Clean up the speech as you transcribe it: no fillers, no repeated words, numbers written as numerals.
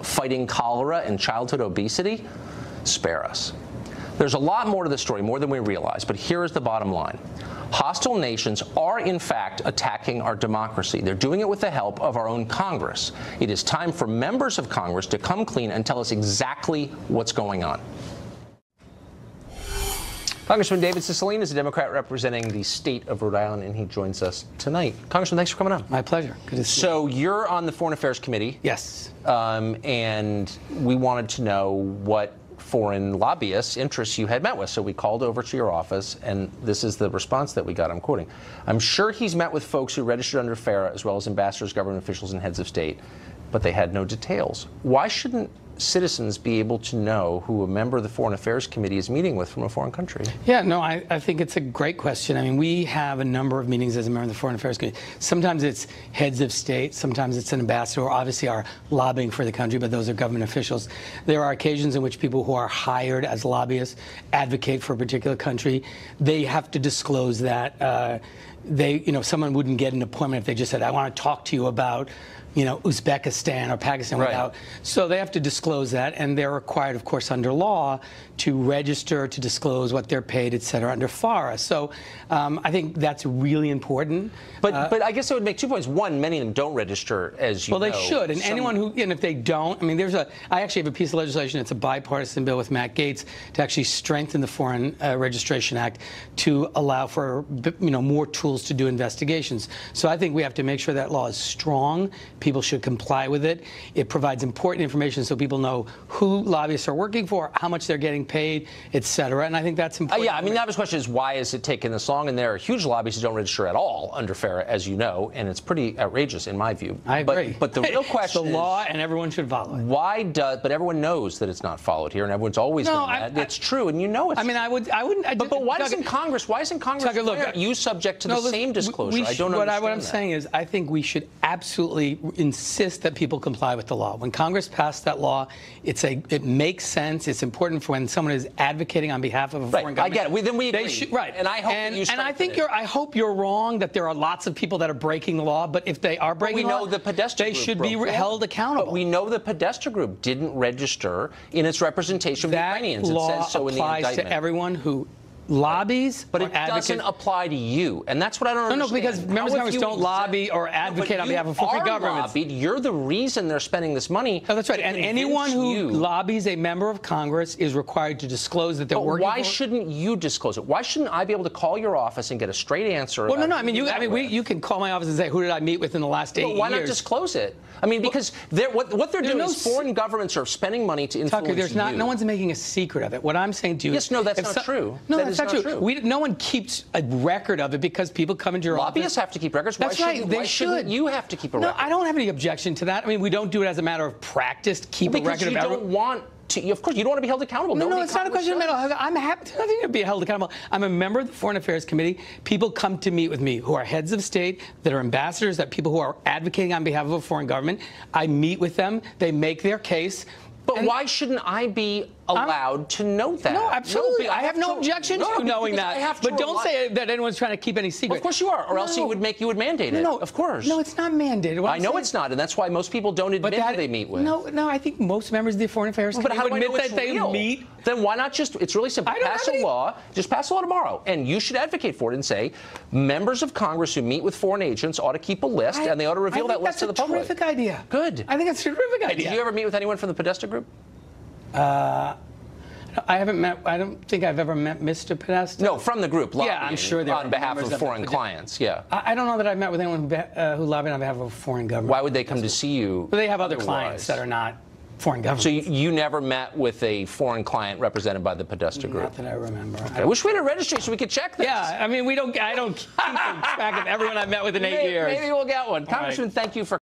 fighting cholera and childhood obesity, spare us. There's a lot more to this story, more than we realize, but here is the bottom line. Hostile nations are, in fact, attacking our democracy. They're doing it with the help of our own Congress. It is time for members of Congress to come clean and tell us exactly what's going on. Congressman David Cicilline is a Democrat representing the state of Rhode Island, and he joins us tonight. Congressman, thanks for coming on. My pleasure. Good to see you. So you're on the Foreign Affairs Committee. Yes. And we wanted to know what foreign lobbyists' interests you had met with. So we called over to your office, and this is the response that we got. I'm quoting. I'm sure he's met with folks who registered under FARA, as well as ambassadors, government officials, and heads of state, but they had no details. Why shouldn't citizens be able to know who a member of the Foreign Affairs Committee is meeting with from a foreign country? Yeah, no, I think it's a great question. I mean, we have a number of meetings as a member of the Foreign Affairs Committee. Sometimes it's heads of state, sometimes it's an ambassador, or obviously are lobbying for the country, but those are government officials. There are occasions in which people who are hired as lobbyists advocate for a particular country. They have to disclose that. Someone wouldn't get an appointment if they just said, I want to talk to you about Uzbekistan or Pakistan. Right. Without. So they have to disclose that, and they're required, of course, under law to register, to disclose what they're paid, et cetera, under FARA. So I think that's really important. But I guess I would make 2 points. One, many of them don't register, as you know. Well, they should. And anyone who, and if they don't, I mean, I actually have a piece of legislation. It's a bipartisan bill with Matt Gaetz to actually strengthen the Foreign Registration Act to allow for, more tools to do investigations. So I think we have to make sure that law is strong. People should comply with it. It provides important information so people know who lobbyists are working for, how much they're getting paid, et cetera. And I think that's important. Yeah, I mean, the obvious question is, why is it taking this long? And there are huge lobbyists who don't register at all under FARA, as you know, and it's pretty outrageous in my view. I agree. But the real question is the law, and everyone should follow it. Why does? But everyone knows that it's not followed here, and everyone's always done that. It's true, and you know it's. I mean, I wouldn't. But why isn't Congress? Why isn't Congress? Tucker, look, you subject to the same disclosure? I don't understand. What I'm saying is, I think we should absolutely insist that people comply with the law. When Congress passed that law, it makes sense. It's important for when someone is advocating on behalf of a foreign government. I get it. Then we agree. Right. And I hope that you. And I hope you're wrong that there are lots of people that are breaking the law. But if they are breaking the law, they should be held accountable. But we know the Podesta Group didn't register in its representation of the Iranians. It says so in the indictment. That law applies to everyone who lobbies, but it doesn't apply to you, and that's what I don't understand. No, because members of Congress don't lobby or advocate on behalf of foreign governments. You're the reason they're spending this money. Oh, that's right. And anyone who lobbies a member of Congress is required to disclose that they're working. Why shouldn't you disclose it? Why shouldn't I be able to call your office and get a straight answer? Well, no. I mean, you can call my office and say, who did I meet with in the last 8 years? Why not disclose it? I mean, because what they're doing is foreign governments are spending money to influence Tucker, no one's making a secret of it. What I'm saying to you is, that's not true. No, that's not true. No one keeps a record of it because people come into your office. Lobbyists have to keep records. That's right. They shouldn't you have to keep a record? No, I don't have any objection to that. I mean, we don't do it as a matter of practice. Keep a record of everything. Because you don't want to. Of course, you don't want to be held accountable. No, it's not a question of mental. I'm happy to be held accountable. I'm a member of the Foreign Affairs Committee. People come to meet with me who are heads of state, that are ambassadors, that people who are advocating on behalf of a foreign government. I meet with them. They make their case. But why shouldn't I be allowed to know that? No, absolutely. I have no objection to knowing that. But don't say that anyone's trying to keep any secret. Well, of course you are, or else you would mandate it. No, of course. No, it's not mandated. I know it's not, and that's why most people don't admit who they meet with. No, I think most members of the Foreign Affairs Committee would admit that they meet. Then why not just? It's really simple. Pass a law. Just pass a law tomorrow, and you should advocate for it and say members of Congress who meet with foreign agents ought to keep a list, and they ought to reveal that list to the public. That's a terrific idea. Good. I think that's a terrific idea. Did you ever meet with anyone from the Podesta Group? I haven't met. I don't think I've ever met Mr. Podesta. No, from the group. Yeah, I'm sure they're on behalf of foreign clients. Yeah. I don't know that I've met with anyone who lobbied on behalf of a foreign government. Why would they come to see you? Well, they have other clients that are not foreign governments. So you never met with a foreign client represented by the Podesta Group? Not that I remember. Okay. I wish we had a registry so we could check this. Yeah, I mean, I don't keep track of everyone I've met with in 8 years. Maybe we'll get one. Congressman, thank you for